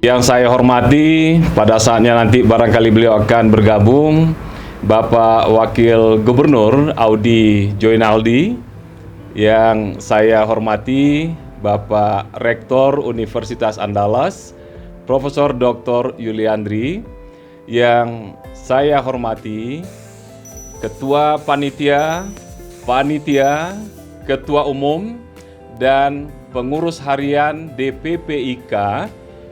Yang saya hormati, pada saatnya nanti barangkali beliau akan bergabung, Bapak Wakil Gubernur Audi Joinaldi. Yang saya hormati, Bapak Rektor Universitas Andalas, Profesor Dr. Yuliandri. Yang saya hormati, Ketua Panitia, Ketua Umum, dan Pengurus Harian DPP IKA,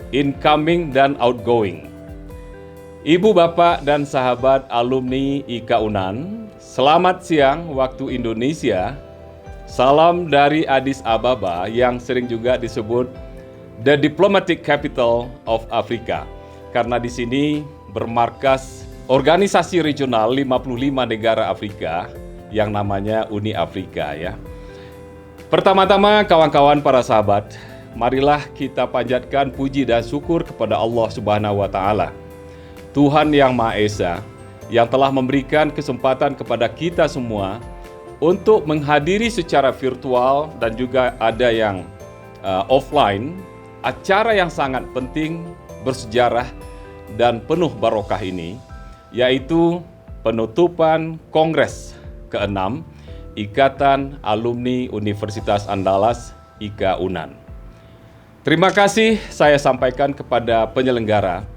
incoming dan outgoing. Ibu, bapak, dan sahabat alumni IKA UNAN, selamat siang waktu Indonesia. Salam dari Addis Ababa yang sering juga disebut The Diplomatic Capital of Africa. Karena di sini bermarkas organisasi regional 55 negara Afrika yang namanya Uni Afrika ya. Pertama-tama kawan-kawan para sahabat, marilah kita panjatkan puji dan syukur kepada Allah Subhanahu wa Ta'ala, Tuhan yang Maha Esa, yang telah memberikan kesempatan kepada kita semua untuk menghadiri secara virtual dan juga ada yang offline, acara yang sangat penting, bersejarah, dan penuh barokah ini, yaitu penutupan Kongres ke-6 Ikatan Alumni Universitas Andalas IKA UNAN. Terima kasih saya sampaikan kepada penyelenggara,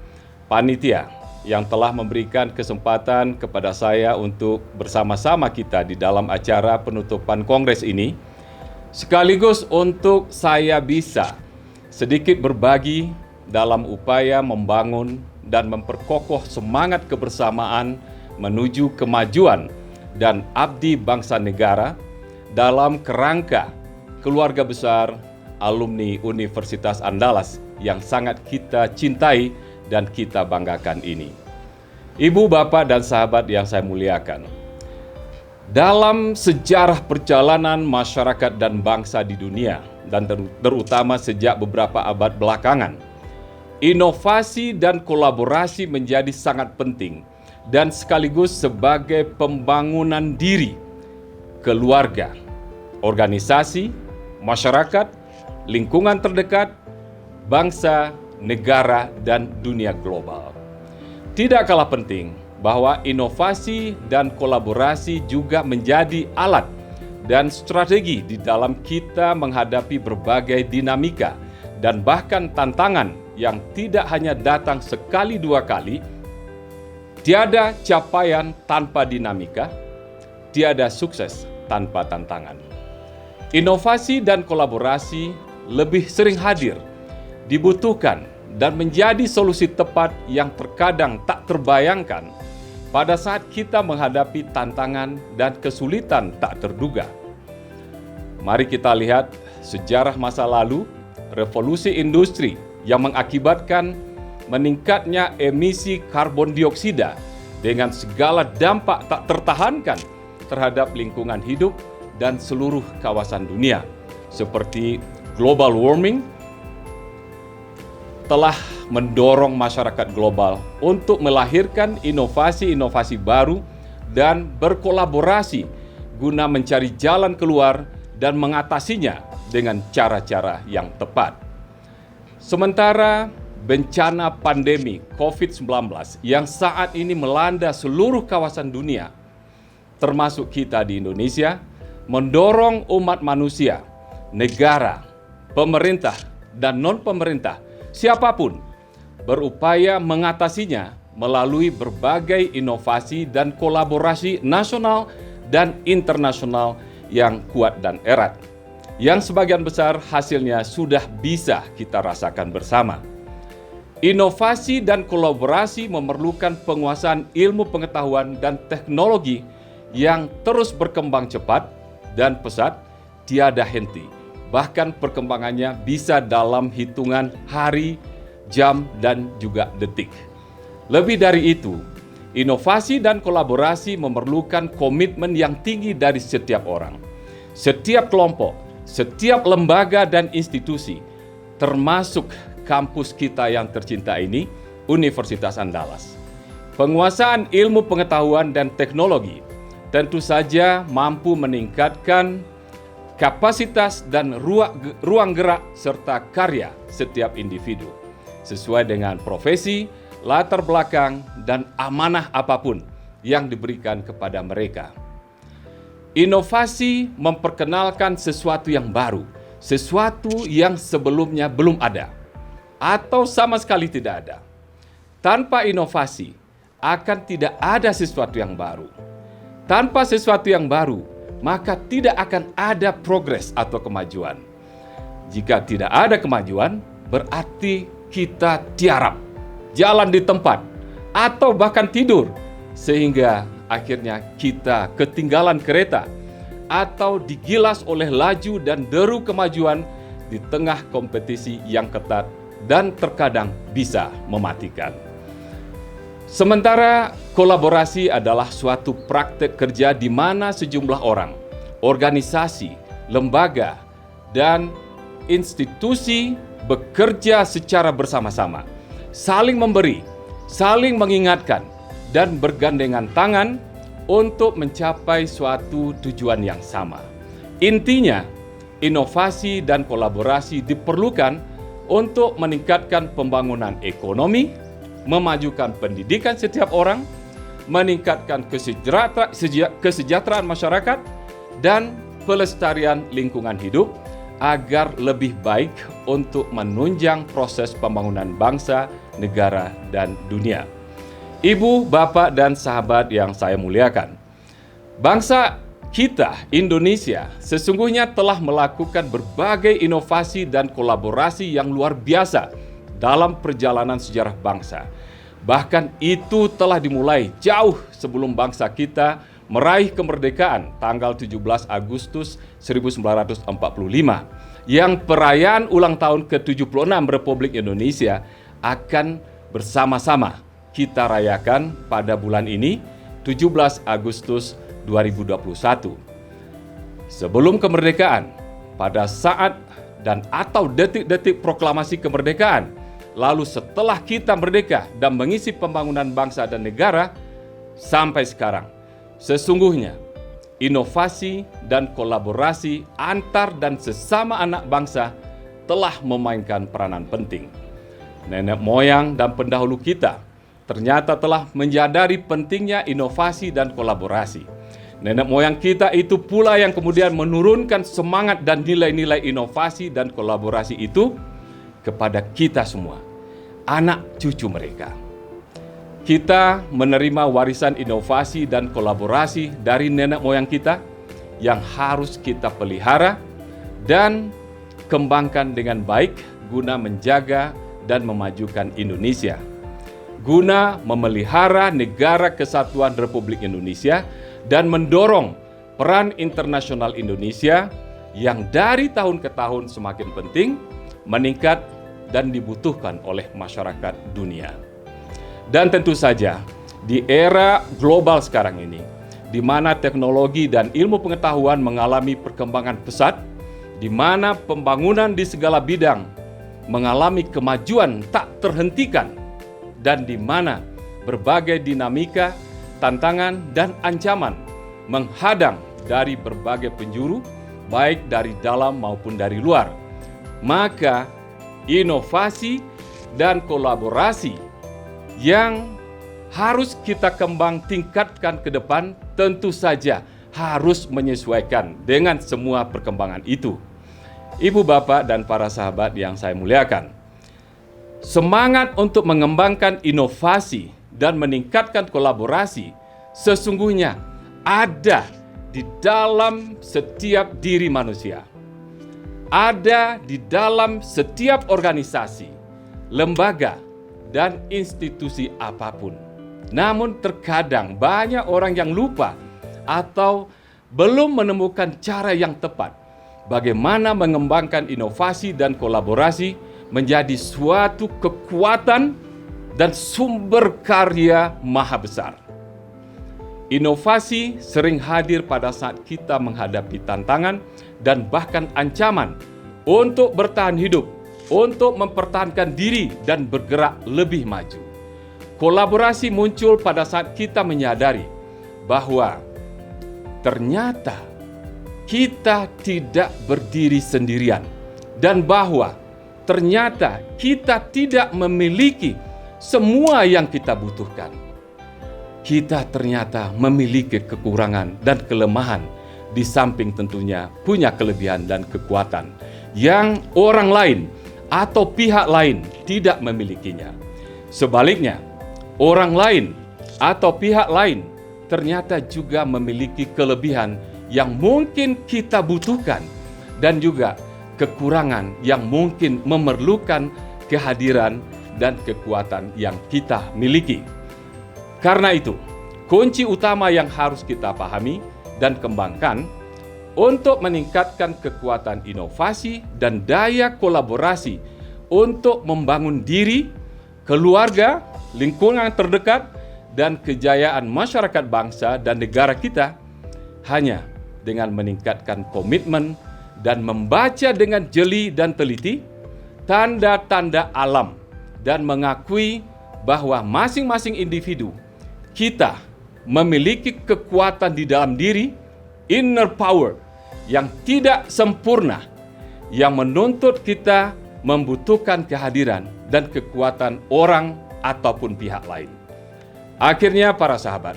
panitia yang telah memberikan kesempatan kepada saya untuk bersama-sama kita di dalam acara penutupan kongres ini, sekaligus untuk saya bisa sedikit berbagi dalam upaya membangun dan memperkokoh semangat kebersamaan menuju kemajuan dan abdi bangsa negara dalam kerangka keluarga besar alumni Universitas Andalas yang sangat kita cintai dan kita banggakan ini. Ibu, bapak, dan sahabat yang saya muliakan, dalam sejarah perjalanan masyarakat dan bangsa di dunia, dan terutama sejak beberapa abad belakangan, inovasi dan kolaborasi menjadi sangat penting dan sekaligus sebagai pembangunan diri, keluarga, organisasi, masyarakat, lingkungan terdekat, bangsa, negara, dan dunia global. Tidak kalah penting bahwa inovasi dan kolaborasi juga menjadi alat dan strategi di dalam kita menghadapi berbagai dinamika dan bahkan tantangan yang tidak hanya datang sekali dua kali. Tiada capaian tanpa dinamika, tiada sukses tanpa tantangan. Inovasi dan kolaborasi lebih sering hadir, dibutuhkan, dan menjadi solusi tepat yang terkadang tak terbayangkan pada saat kita menghadapi tantangan dan kesulitan tak terduga. Mari kita lihat sejarah masa lalu, revolusi industri yang mengakibatkan meningkatnya emisi karbon dioksida dengan segala dampak tak tertahankan terhadap lingkungan hidup dan seluruh kawasan dunia, seperti global warming, telah mendorong masyarakat global untuk melahirkan inovasi-inovasi baru dan berkolaborasi guna mencari jalan keluar dan mengatasinya dengan cara-cara yang tepat. Sementara bencana pandemi COVID-19 yang saat ini melanda seluruh kawasan dunia, termasuk kita di Indonesia, mendorong umat manusia, negara, pemerintah, dan non-pemerintah, siapapun, berupaya mengatasinya melalui berbagai inovasi dan kolaborasi nasional dan internasional yang kuat dan erat, yang sebagian besar hasilnya sudah bisa kita rasakan bersama. Inovasi dan kolaborasi memerlukan penguasaan ilmu pengetahuan dan teknologi yang terus berkembang cepat dan pesat, tiada henti. Bahkan perkembangannya bisa dalam hitungan hari, jam, dan juga detik. Lebih dari itu, inovasi dan kolaborasi memerlukan komitmen yang tinggi dari setiap orang, setiap kelompok, setiap lembaga dan institusi, termasuk kampus kita yang tercinta ini, Universitas Andalas. Penguasaan ilmu pengetahuan dan teknologi tentu saja mampu meningkatkan kapasitas dan ruang gerak serta karya setiap individu. sesuai dengan profesi, latar belakang, dan amanah apapun yang diberikan kepada mereka. Inovasi memperkenalkan sesuatu yang baru, sesuatu yang sebelumnya belum ada, atau sama sekali tidak ada. Tanpa inovasi, akan tidak ada sesuatu yang baru. Tanpa sesuatu yang baru, maka tidak akan ada progres atau kemajuan. Jika tidak ada kemajuan, berarti kita tiarap, jalan di tempat, atau bahkan tidur, sehingga akhirnya kita ketinggalan kereta atau digilas oleh laju dan deru kemajuan di tengah kompetisi yang ketat dan terkadang bisa mematikan. Sementara kolaborasi adalah suatu praktek kerja di mana sejumlah orang, organisasi, lembaga, dan institusi bekerja secara bersama-sama, saling memberi, saling mengingatkan, dan bergandengan tangan untuk mencapai suatu tujuan yang sama. Intinya, inovasi dan kolaborasi diperlukan untuk meningkatkan pembangunan ekonomi, memajukan pendidikan setiap orang, meningkatkan kesejahteraan masyarakat, dan pelestarian lingkungan hidup agar lebih baik untuk menunjang proses pembangunan bangsa, negara, dan dunia. Ibu, bapak, dan sahabat yang saya muliakan, bangsa kita, Indonesia, sesungguhnya telah melakukan berbagai inovasi dan kolaborasi yang luar biasa dalam perjalanan sejarah bangsa. Bahkan itu telah dimulai jauh sebelum bangsa kita meraih kemerdekaan tanggal 17 Agustus 1945, yang perayaan ulang tahun ke-76 Republik Indonesia akan bersama-sama kita rayakan pada bulan ini, 17 Agustus 2021. Sebelum kemerdekaan, pada saat dan atau detik-detik proklamasi kemerdekaan, lalu setelah kita merdeka dan mengisi pembangunan bangsa dan negara sampai sekarang, sesungguhnya inovasi dan kolaborasi antar dan sesama anak bangsa telah memainkan peranan penting. Nenek moyang dan pendahulu kita ternyata telah menyadari pentingnya inovasi dan kolaborasi. Nenek moyang kita itu pula yang kemudian menurunkan semangat dan nilai-nilai inovasi dan kolaborasi itu kepada kita semua, anak cucu mereka. Kita menerima warisan inovasi dan kolaborasi dari nenek moyang kita yang harus kita pelihara dan kembangkan dengan baik guna menjaga dan memajukan Indonesia, guna memelihara negara kesatuan Republik Indonesia dan mendorong peran internasional Indonesia yang dari tahun ke tahun semakin penting, meningkat, dan dibutuhkan oleh masyarakat dunia. Dan tentu saja, di era global sekarang ini, di mana teknologi dan ilmu pengetahuan mengalami perkembangan pesat, di mana pembangunan di segala bidang mengalami kemajuan tak terhentikan, dan di mana berbagai dinamika, tantangan, dan ancaman menghadang dari berbagai penjuru, baik dari dalam maupun dari luar, maka inovasi dan kolaborasi yang harus kita kembang tingkatkan ke depan tentu saja harus menyesuaikan dengan semua perkembangan itu. Ibu, bapak, dan para sahabat yang saya muliakan, semangat untuk mengembangkan inovasi dan meningkatkan kolaborasi sesungguhnya ada di dalam setiap diri manusia. Ada di dalam setiap organisasi, lembaga, dan institusi apapun. Namun terkadang banyak orang yang lupa atau belum menemukan cara yang tepat bagaimana mengembangkan inovasi dan kolaborasi menjadi suatu kekuatan dan sumber karya maha besar. Inovasi sering hadir pada saat kita menghadapi tantangan dan bahkan ancaman untuk bertahan hidup, untuk mempertahankan diri dan bergerak lebih maju. Kolaborasi muncul pada saat kita menyadari bahwa ternyata kita tidak berdiri sendirian dan bahwa ternyata kita tidak memiliki semua yang kita butuhkan. Kita ternyata memiliki kekurangan dan kelemahan, di samping tentunya punya kelebihan dan kekuatan yang orang lain atau pihak lain tidak memilikinya. Sebaliknya, orang lain atau pihak lain ternyata juga memiliki kelebihan yang mungkin kita butuhkan dan juga kekurangan yang mungkin memerlukan kehadiran dan kekuatan yang kita miliki. Karena itu, kunci utama yang harus kita pahami dan kembangkan untuk meningkatkan kekuatan inovasi dan daya kolaborasi untuk membangun diri, keluarga, lingkungan terdekat, dan kejayaan masyarakat bangsa dan negara kita hanya dengan meningkatkan komitmen dan membaca dengan jeli dan teliti tanda-tanda alam dan mengakui bahwa masing-masing individu kita memiliki kekuatan di dalam diri, inner power, yang tidak sempurna, yang menuntut kita membutuhkan kehadiran dan kekuatan orang ataupun pihak lain. Akhirnya para sahabat,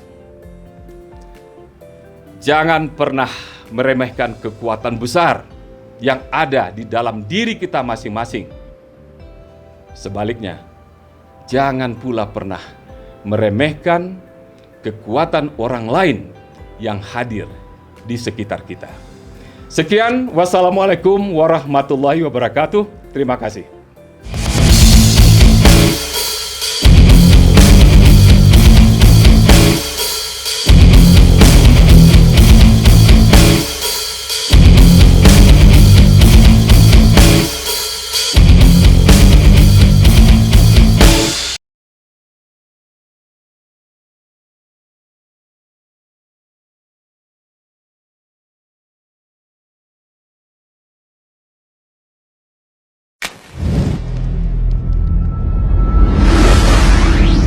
jangan pernah meremehkan kekuatan besar yang ada di dalam diri kita masing-masing. Sebaliknya, jangan pula pernah meremehkan kekuatan orang lain yang hadir di sekitar kita. Sekian, wassalamualaikum warahmatullahi wabarakatuh. Terima kasih.